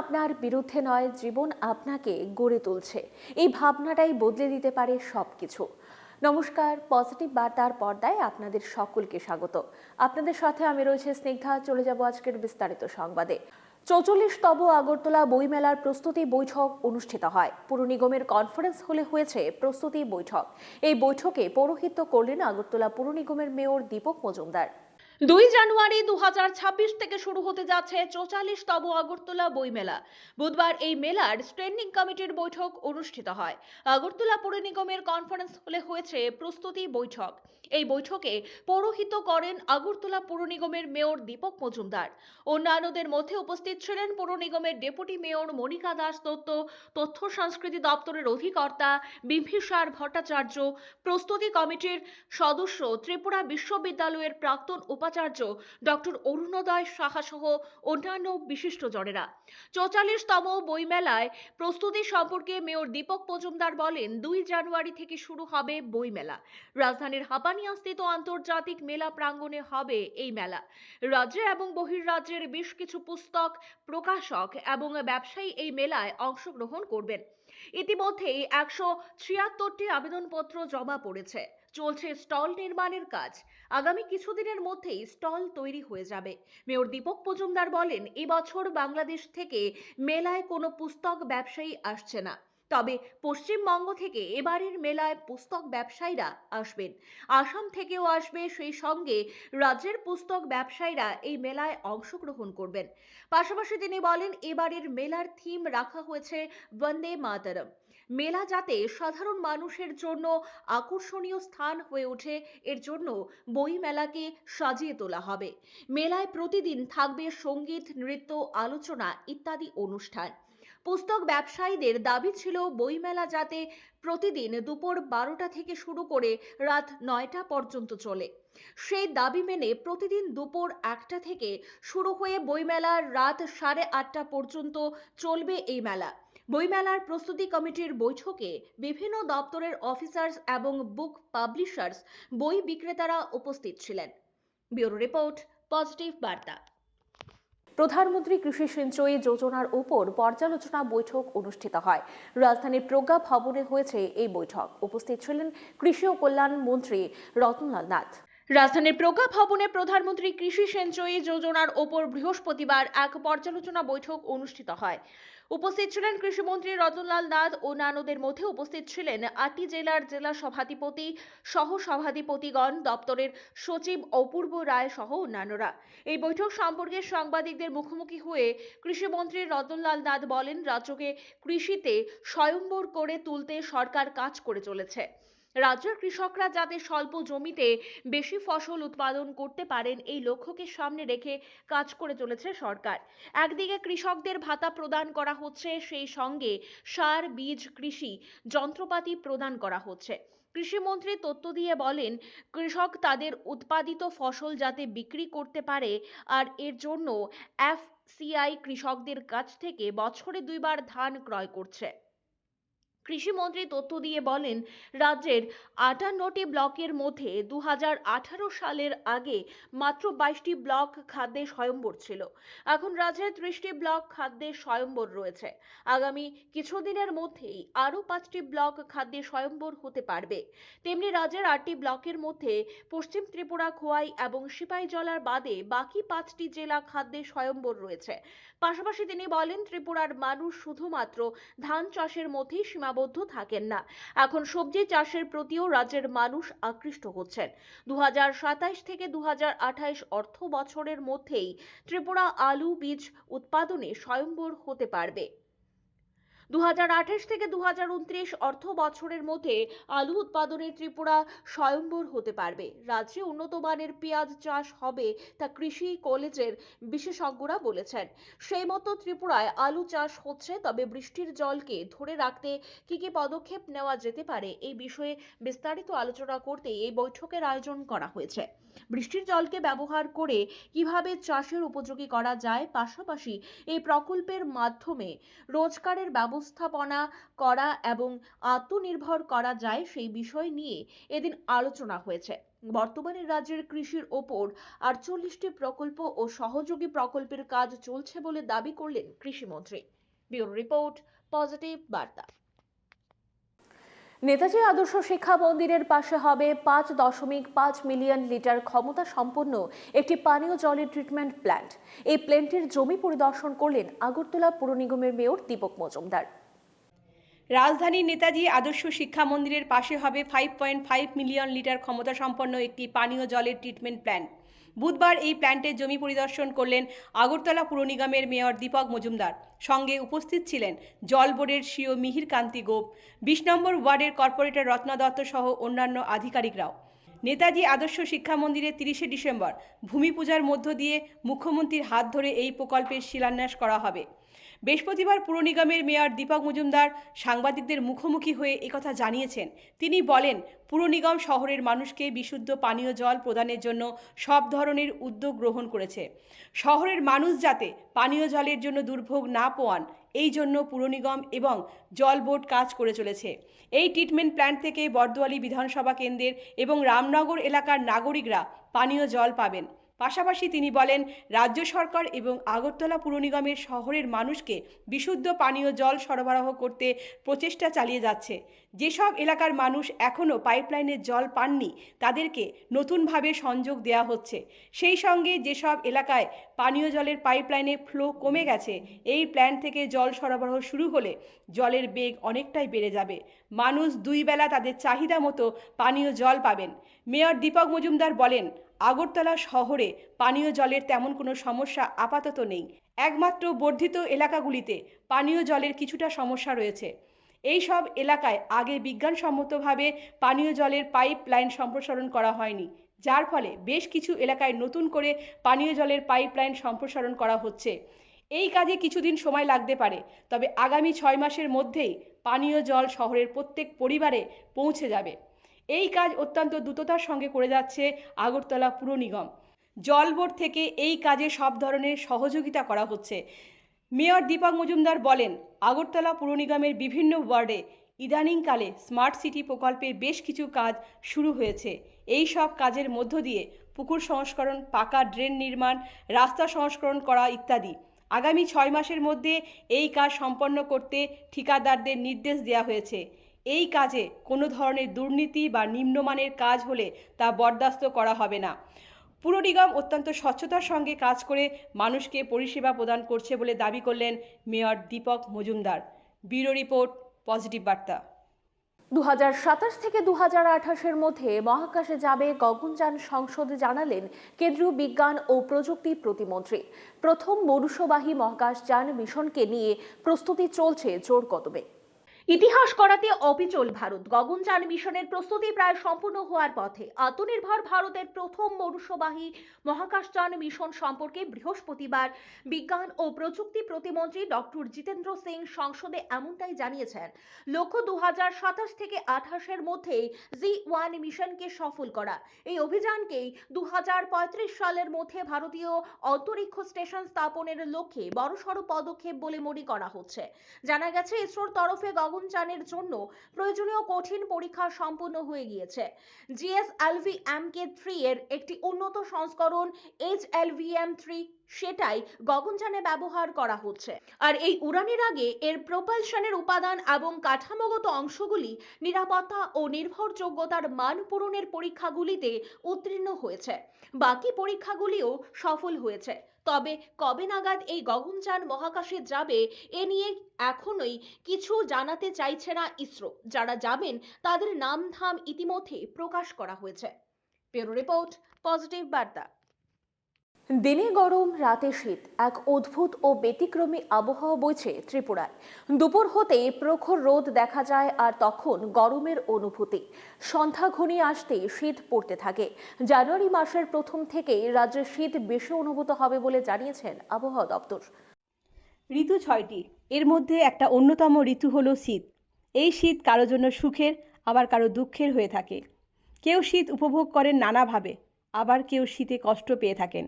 আপনার বিরুদ্ধে নয়, জীবন আপনাকে গড়ে তুলছে। এই ভাবনাটাই বদলে দিতে পারে সবকিছু। নমস্কার, পজিটিভ বার্তার পর্দায় আপনাদের সকলকে স্বাগত। আপনাদের সাথে আমি রয়েছে স্নিগ্ধা। চলে যাব আজকের বিস্তারিত সংবাদে। 44তম আগরতলা বইমেলার প্রস্তুতি বৈঠক অনুষ্ঠিত হয়। পুর নিগমের কনফারেন্স হলে হয়েছে প্রস্তুতি বৈঠক। এই বৈঠকে পৌরোহিত্য করলেন আগরতলা পুর নিগমের মেয়র দীপক মজুমদার। 2 জানুয়ারি 2026 থেকে শুরু হতে যাচ্ছে 44তম আগরতলা বইমেলা। বুধবার এই মেলার স্ট্যান্ডিং কমিটির বৈঠক অনুষ্ঠিত হয়। আগরতলা পুর নিগমের কনফারেন্স হলে হয়েছে প্রস্তুতি বৈঠক। এই বৈঠকে পৌরোহিত্য করেন আগরতলা পুর নিগমের মেয়র দীপক মজুমদার। অন্যান্যদের মধ্যে উপস্থিত ছিলেন পুর নিগমের ডেপুটি মেয়র মনিকা দাস দত্ত, তথ্য সংস্কৃতি দপ্তরের অধিকর্তা বিম্বিসার ভট্টাচার্য, প্রস্তুতি কমিটির সদস্য ত্রিপুরা বিশ্ববিদ্যালয়ের প্রাক্তন উপাচার্য ডক্টর অরুণোদয় সাহা সহ অন্যান্য বিশিষ্টজনেরা। 44তম বইমেলায় প্রস্তুতি সম্পর্কে মেয়র দীপক মজুমদার বলেন, 2 জানুয়ারি থেকে শুরু হবে বইমেলা। রাজধানীর হাপানিয়াস্থিত আন্তর্জাতিক মেলা প্রাঙ্গণে হবে এই মেলা। রাজ্যের এবং বহির্রাজ্যের বেশ কিছু পুস্তক প্রকাশক এবং ব্যবসায়ী এই মেলায় অংশগ্রহণ করবেন। ইতিমধ্যেই 176টি আবেদনপত্র জমা পড়েছে। চলছে স্টল নির্মাণের কাজ। আগামী কিছুদিনের মধ্যেই স্টল তৈরি হয়ে যাবে। মেয়র দীপক মজুমদার বলেন, এবছর বাংলাদেশ থেকে মেলায় কোনো পুস্তক ব্যবসায়ী আসছে না। তবে পশ্চিমবঙ্গ থেকে এবারের মেলায় পুস্তক ব্যবসায়ীরা আসবেন। আসাম থেকেও আসবে, সেই সঙ্গে রাজ্যের পুস্তক ব্যবসায়ীরা এই মেলায় অংশগ্রহণ করবেন। পাশাপাশি তিনি বলেন, এবারের মেলার থিম রাখা হয়েছে বন্দে মাতরম। মেলা যাতে সাধারণ মানুষের জন্য আকর্ষণীয় স্থান হয়ে ওঠে, এর জন্য বই মেলাকে সাজিয়ে তোলা হবে। মেলায় প্রতিদিন থাকবে সঙ্গীত, নৃত্য, আলোচনা ইত্যাদি অনুষ্ঠান। পুস্তক ব্যবসায়ীদের দাবি ছিল বইমেলা যাতে প্রতিদিন দুপুর 12টা থেকে শুরু করে রাত 9টা পর্যন্ত চলে। সেই দাবি মেনে প্রতিদিন দুপুর 1টা থেকে শুরু হয়ে বইমেলা রাত 8:30 পর্যন্ত চলবে এই মেলা। বইমেলার প্রস্তুতি কমিটির বৈঠকে বিভিন্ন দপ্তরের অফিসার্স এবং বুক পাবলিশার্স, বই বিক্রেতারা উপস্থিত ছিলেন। ব্যুরো রিপোর্ট, পজিটিভ বার্তা। প্রধানমন্ত্রী কৃষি সিঞ্চয়ী যোজনার উপর পর্যালোচনা বৈঠক অনুষ্ঠিত হয়। রাজধানীর প্রজ্ঞা ভবনে হয়েছে এই বৈঠক। উপস্থিত ছিলেন কৃষি ও কল্যাণ মন্ত্রী রতনলাল নাথ। রাজধানীর প্রজ্ঞা ভবনে প্রধানমন্ত্রী কৃষি সিঞ্চয়ী যোজনার ওপর বৃহস্পতিবার এক পর্যালোচনা বৈঠক অনুষ্ঠিত হয়। উপস্থিত ছিলেন কৃষিমন্ত্রী রতনলাল নাথ। অন্যান্যদের মধ্যে উপস্থিত ছিলেন 8টি জেলার জেলা সভাধিপতি, সহ সভাধিপতিগণ, দপ্তরের সচিব অপূর্ব রায় সহ অন্যান্যরা। এই বৈঠক সম্পর্কে সাংবাদিকদের মুখোমুখি হয়ে কৃষিমন্ত্রী রতনলাল নাথ বলেন, রাজ্যকে কৃষিতে স্বয়ম্বর করে তুলতে সরকার কাজ করে চলেছে। রাজ্যের কৃষকরা যাতে স্বল্প জমিতে বেশি ফসল উৎপাদন করতে পারেন, এই লক্ষ্যকে সামনে রেখে কাজ করে চলেছে সরকার। একদিকে কৃষকদের ভাতা প্রদান করা হচ্ছে, সেই সঙ্গে সার, বীজ, কৃষি যন্ত্রপাতি প্রদান করা হচ্ছে। কৃষিমন্ত্রী তথ্য দিয়ে বলেন, কৃষক তাদের উৎপাদিত ফসল যাতে বিক্রি করতে পারে, আর এর জন্য এফসিআই কৃষকদের কাছ থেকে বছরে 2বার ধান ক্রয় করছে। কৃষিমন্ত্রী তথ্য দিয়ে বলেন, রাজ্যের 58টি ব্লকের মধ্যে 2018 সালের আগে মাত্র 22টি ব্লক খাদ্যে স্বয়ম্বর ছিল। এখন রাজ্যের 30টি ব্লক খাদ্যে স্বয়ম্বর রয়েছে। আগামী কিছুদিনের মধ্যেই আরও 5টি ব্লক খাদ্যে স্বয়ম্বর হতে পারবে। তেমনি রাজ্যের 8টি ব্লকের মধ্যে পশ্চিম ত্রিপুরা, খোয়াই এবং সিপাহীজলার বাদে বাকি 5টি জেলা খাদ্যে স্বয়ম্বর রয়েছে। পাশাপাশি তিনি বলেন, ত্রিপুরার মানুষ শুধুমাত্র ধান চাষের মধ্যেই সীমাবদ্ধ থাকেন না, এখন সবজি চাষের প্রতিও রাজ্যের মানুষ আকৃষ্ট হচ্ছেন। 2027 থেকে 2028 অর্থ বছরের মধ্যেই ত্রিপুরা আলু বীজ উৎপাদনে স্বয়ম্বর হতে পারবে। 2028 থেকে 2029 অর্থ বছরের মধ্যে আলু উৎপাদনে ত্রিপুরা স্বয়ম্বর হতে পারবে। রাজ্যে উন্নত মানের পেঁয়াজ চাষ হবে, তা কৃষি কলেজের বিশেষজ্ঞরা বলেছেন। সেই মতো ত্রিপুরায় আলু চাষ হচ্ছে, তবে বৃষ্টির জলকে ধরে রাখতে কি কি পদক্ষেপ নেওয়া যেতে পারে, এই বিষয়ে বিস্তারিত আলোচনা করতে এই বৈঠকের আয়োজন করা হয়েছে। বৃষ্টির জলকে ব্যবহার করে কিভাবে চাষের উপযোগী করা যায়, পাশাপাশি এই প্রকল্পের মাধ্যমে রোজগারের ব্যবস্থা ব্যবস্থাপনা করা এবং আত্মনির্ভর করা যায় সেই বিষয় নিয়ে এদিন আলোচনা হয়েছে। বর্তমানে রাজ্যের কৃষির ওপর 48টি প্রকল্প ও সহযোগী প্রকল্পের কাজ চলছে বলে দাবি করলেন কৃষিমন্ত্রী। ব্যুরো রিপোর্ট, পজিটিভ বার্তা। নেতাজি আদর্শ শিক্ষা মন্দিরের পাশে হবে 5.5 মিলিয়ন লিটার ক্ষমতা সম্পন্ন একটি পানীয় জলের ট্রিটমেন্ট প্ল্যান্ট। এই প্ল্যান্টের জমি পরিদর্শন করলেন আগরতলা পুর নিগমের মেয়র দীপক মজুমদার। রাজধানীর নেতাজি আদর্শ শিক্ষা মন্দিরের পাশে হবে 5.5 মিলিয়ন লিটার ক্ষমতা সম্পন্ন একটি পানীয় জলের ট্রিটমেন্ট প্ল্যান্ট। বুধবার এই প্ল্যান্টের জমি পরিদর্শন করলেন আগরতলা পুর নিগমের মেয়র দীপক মজুমদার। সঙ্গে উপস্থিত ছিলেন জল বোর্ডের সিও মিহির কান্তি গোপ, 20 নম্বর ওয়ার্ডের কর্পোরেটর রত্না দত্ত সহ অন্যান্য আধিকারিকরাও। নেতাজি আদর্শ শিক্ষা মন্দিরে 30শে ডিসেম্বর ভূমি পূজার মধ্য দিয়ে মুখ্যমন্ত্রীর হাত ধরে এই প্রকল্পের শিলান্যাস করা হবে। বৃহস্পতিবার পুর নিগমের মেয়র দীপক মজুমদার সাংবাদিকদের মুখোমুখি হয়ে একথা জানিয়েছেন। তিনি বলেন, পুর নিগম শহরের মানুষকে বিশুদ্ধ পানীয় জল প্রদানের জন্য সব ধরনের উদ্যোগ গ্রহণ করেছে। শহরের মানুষ যাতে পানীয় জলের জন্য দুর্ভোগ না পোয়ান, এই জন্য পুর নিগম এবং জল বোর্ড কাজ করে চলেছে। এই ট্রিটমেন্ট প্ল্যান্ট থেকে বর্দোয়ালি বিধানসভা কেন্দ্রের এবং রামনগর এলাকার নাগরিকরা পানীয় জল পাবেন। পাশাপাশি তিনি বলেন, রাজ্য সরকার এবং আগরতলা পুর নিগমের শহরের মানুষকে বিশুদ্ধ পানীয় জল সরবরাহ করতে প্রচেষ্টা চালিয়ে যাচ্ছে। যেসব এলাকার মানুষ এখনও পাইপলাইনের জল পাননি, তাদেরকে নতুনভাবে সংযোগ দেওয়া হচ্ছে। সেই সঙ্গে যেসব এলাকায় পানীয় জলের পাইপলাইনে ফ্লো কমে গেছে, এই প্ল্যান্ট থেকে জল সরবরাহ শুরু হলে জলের বেগ অনেকটাই বেড়ে যাবে। মানুষ 2 বেলা তাদের চাহিদা মতো পানীয় জল পাবেন। মেয়র দীপক মজুমদার বলেন, আগরতলা শহরে পানীয় জলের তেমন কোনো সমস্যা আপাতত নেই। একমাত্র বর্ধিত এলাকাগুলিতে পানীয় জলের কিছুটা সমস্যা রয়েছে। এই সব এলাকায় আগে বিজ্ঞানসম্মতভাবে পানীয় জলের পাইপ লাইন সম্প্রসারণ করা হয়নি, যার ফলে বেশ কিছু এলাকায় নতুন করে পানীয় জলের পাইপ লাইন সম্প্রসারণ করা হচ্ছে। এই কাজে কিছুদিন সময় লাগতে পারে, তবে আগামী 6 মাসের মধ্যেই পানীয় জল শহরের প্রত্যেক পরিবারে পৌঁছে যাবে। এই কাজ অত্যন্ত দ্রুততার সঙ্গে করে যাচ্ছে আগরতলা পুর নিগম। জল বোর্ড থেকে এই কাজে সব ধরনের সহযোগিতা করা হচ্ছে। মেয়র দীপক মজুমদার বলেন, আগরতলা পুর নিগমের বিভিন্ন ওয়ার্ডে ইদানিংকালে স্মার্ট সিটি প্রকল্পের বেশ কিছু কাজ শুরু হয়েছে। এই সব কাজের মধ্য দিয়ে পুকুর সংস্করণ, পাকা ড্রেন নির্মাণ, রাস্তা সংস্করণ করা ইত্যাদি। আগামী 6 মাসের মধ্যে এই কাজ সম্পন্ন করতে ঠিকাদারদের নির্দেশ দেওয়া হয়েছে। এই কাজে কোনো ধরনের দুর্নীতি বা নিম্নমানের কাজ হলে তা বরদাস্ত করা হবে না। পুর নিগম অত্যন্ত স্বচ্ছতার সঙ্গে কাজ করে মানুষকে পরিষেবা প্রদান করছে বলে দাবি করলেন mayor Dipak Majumdar. Bureau report, positive বার্তা। 2027 থেকে 2028-এর মধ্যে মহাকাশে যাবে গগনযান, সংসদে জানালেন কেন্দ্রীয় বিজ্ঞান ও প্রযুক্তি প্রতিমন্ত্রী। প্রথম মনুষ্যবাহী মহাকাশযান মিশনকে নিয়ে প্রস্তুতি চলছে জোর কদমে। ইতিহাস করাতে অবিচল ভারত। গগনযান মিশনের প্রস্তুতি প্রায় সম্পূর্ণ হওয়ার পথে। আত্মনির্ভর ভারতের প্রথম মনুষ্যবাহী মহাকাশযান মিশন সম্পর্কে বৃহস্পতিবার বিজ্ঞান ও প্রযুক্তি প্রতিমন্ত্রী ডক্টর জিতেন্দ্র সিং সংসদে এমনটাই জানিয়েছেন। লক্ষ্য 2027 থেকে 28-এর মধ্যেই G1 মিশনকে সফল করা। এই অভিযানকেই 2035 সালের মধ্যে ভারতীয় অন্তরিক্ষ স্টেশন স্থাপনের লক্ষ্যে বড়সড় পদক্ষেপ বলে মনে করা হচ্ছে। জানা গেছে, ইসরোর তরফে গগনযানের জন্য প্রয়োজনীয় কঠিন পরীক্ষা সম্পন্ন হয়ে গিয়েছে। GSLV-MK3 এর একটি উন্নত সংস্করণ HLVM-3, সেটাই গগনযানে ব্যবহার করা হচ্ছে। আর এই উড়ানের আগে এর প্রোপালশনের উপাদান এবং কাঠামোগত অংশগুলি নিরাপত্তা ও নির্ভরযোগ্যতার মান পূরণের পরীক্ষাগুলিতে উত্তীর্ণ হয়েছে। বাকি পরীক্ষাগুলিও সফল হয়েছে। তবে কবে নাগাদ এই গগনযান মহাকাশে যাবে এ নিয়ে এখনোই কিছু জানাতে চাইছে না ইসরো। যারা যাবেন তাদের নামধাম ইতিমধ্যে প্রকাশ করা হয়েছে। ব্যুরো রিপোর্ট, পজিটিভ বার্তা। দিনে গরম, রাতে শীত, এক অদ্ভুত ও ব্যতিক্রমী আবহাওয়া বইছে ত্রিপুরায়। দুপুর হতেই প্রখর রোদ দেখা যায়, আর তখন গরমের অনুভূতি। সন্ধ্যা ঘনিয়ে আসতেই শীত পড়তে থাকে। জানুয়ারি মাসের প্রথম থেকেই রাজ্যে শীত বেশি অনুভূত হবে বলে জানিয়েছেন আবহাওয়া দপ্তর। ঋতু 6টি, এর মধ্যে একটা অন্যতম ঋতু হলো শীত। এই শীত কারো জন্য সুখের, আবার কারো দুঃখের হয়ে থাকে। কেউ শীত উপভোগ করেন নানাভাবে, আবার কেউ শীতে কষ্ট পেয়ে থাকেন।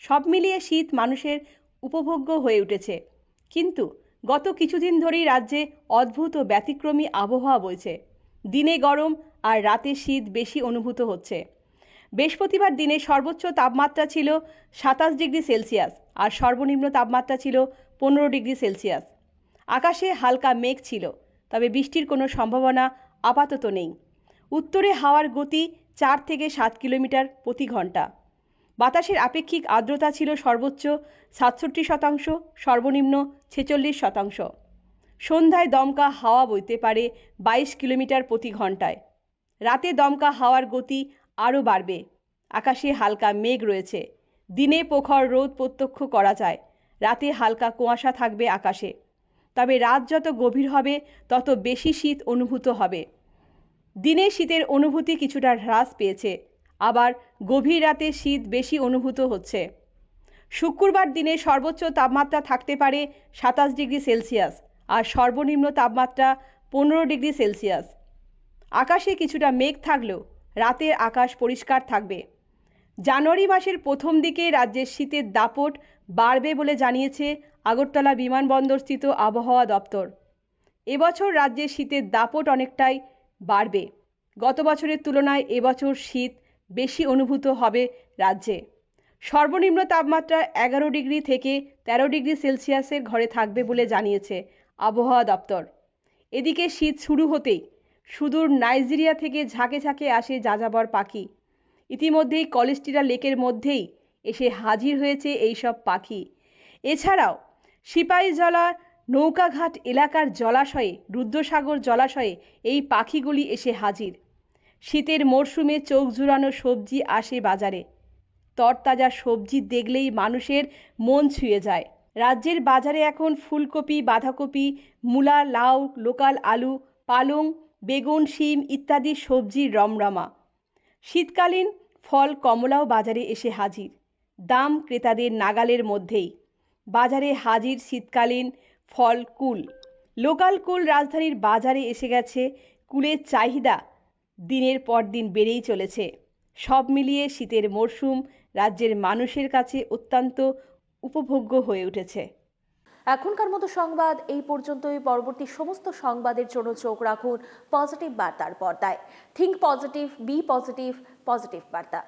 সব মিলিয়ে শীত মানুষের উপভোগ্য হয়ে উঠেছে। কিন্তু গত কিছুদিন ধরেই রাজ্যে অদ্ভুত ও ব্যতিক্রমী আবহাওয়া বইছে। দিনে গরম আর রাতে শীত বেশি অনুভূত হচ্ছে। বৃহস্পতিবার দিনে সর্বোচ্চ তাপমাত্রা ছিল 27 ডিগ্রি সেলসিয়াস আর সর্বনিম্ন তাপমাত্রা ছিল 15 ডিগ্রি সেলসিয়াস। আকাশে হালকা মেঘ ছিল, তবে বৃষ্টির কোনো সম্ভাবনা আপাতত নেই। উত্তরে হাওয়ার গতি 4 থেকে 7 কিলোমিটার প্রতি ঘন্টা। বাতাসের আপেক্ষিক আর্দ্রতা ছিল সর্বোচ্চ 67%, সর্বনিম্ন 46%। সন্ধ্যায় দমকা হাওয়া বইতে পারে 22 কিলোমিটার প্রতি ঘন্টায়। রাতে দমকা হাওয়ার গতি আরও বাড়বে। আকাশে হালকা মেঘ রয়েছে। দিনে প্রখর রোদ প্রত্যক্ষ করা যায়। রাতে হালকা কুয়াশা থাকবে আকাশে। তবে রাত যত গভীর হবে তত বেশি শীত অনুভূত হবে। দিনে শীতের অনুভূতি কিছুটা হ্রাস পেয়েছে, আবার গভীর রাতে শীত বেশি অনুভূত হচ্ছে। শুক্রবার দিনে সর্বোচ্চ তাপমাত্রা থাকতে পারে 27 ডিগ্রি সেলসিয়াস আর সর্বনিম্ন তাপমাত্রা 15 ডিগ্রি সেলসিয়াস। আকাশে কিছুটা মেঘ থাকলেও রাতের আকাশ পরিষ্কার থাকবে। জানুয়ারি মাসের প্রথম দিকে রাজ্যের শীতের দাপট বাড়বে বলে জানিয়েছে আগরতলা বিমানবন্দরস্থিত আবহাওয়া দপ্তর। এবছর রাজ্যে শীতের দাপট অনেকটাই বাড়বে। গত বছরের তুলনায় এবছর শীত বেশি অনুভূত হবে রাজ্যে। সর্বনিম্ন তাপমাত্রা 11 ডিগ্রি থেকে 13 ডিগ্রি সেলসিয়াসের ঘরে থাকবে বলে জানিয়েছে আবহাওয়া দপ্তর। এদিকে শীত শুরু হতেই সুদূর নাইজেরিয়া থেকে ঝাঁকে ঝাঁকে আসে যাযাবর পাখি। ইতিমধ্যেই কলেস্টিরা লেকের মধ্যেই এসে হাজির হয়েছে এইসব পাখি। এছাড়াও সিপাহীজলা নৌকাঘাট এলাকার জলাশয়ে, রুদ্রসাগর জলাশয়ে এই পাখিগুলি এসে হাজির। শীতের মরশুমে চোখ জুড়ানো সবজি আসে বাজারে। তরতাজা সবজি দেখলেই মানুষের মন ছুঁয়ে যায়। রাজ্যের বাজারে এখন ফুলকপি, বাঁধাকপি, মূলা, লাউ, লোকাল আলু, পালং, বেগুন, শিম ইত্যাদি সবজির রমরমা। শীতকালীন ফল কমলাও বাজারে এসে হাজির। দাম ক্রেতাদের নাগালের মধ্যেই। বাজারে হাজির শীতকালীন ফল কুল। লোকাল কুল রাজধানীর বাজারে এসে গেছে। কুলের চাহিদা দিনের পর দিন বেড়েই চলেছে। সব মিলিয়ে শীতের মরশুম রাজ্যের মানুষের কাছে অত্যন্ত উপভোগ্য হয়ে উঠেছে। এখনকার মতো সংবাদ এই পর্যন্তই। পরবর্তী সমস্ত সংবাদের জন্য চোখ রাখুন পজিটিভ বার্তার পর্দায়। Think positive, be positive, positive বার্তা।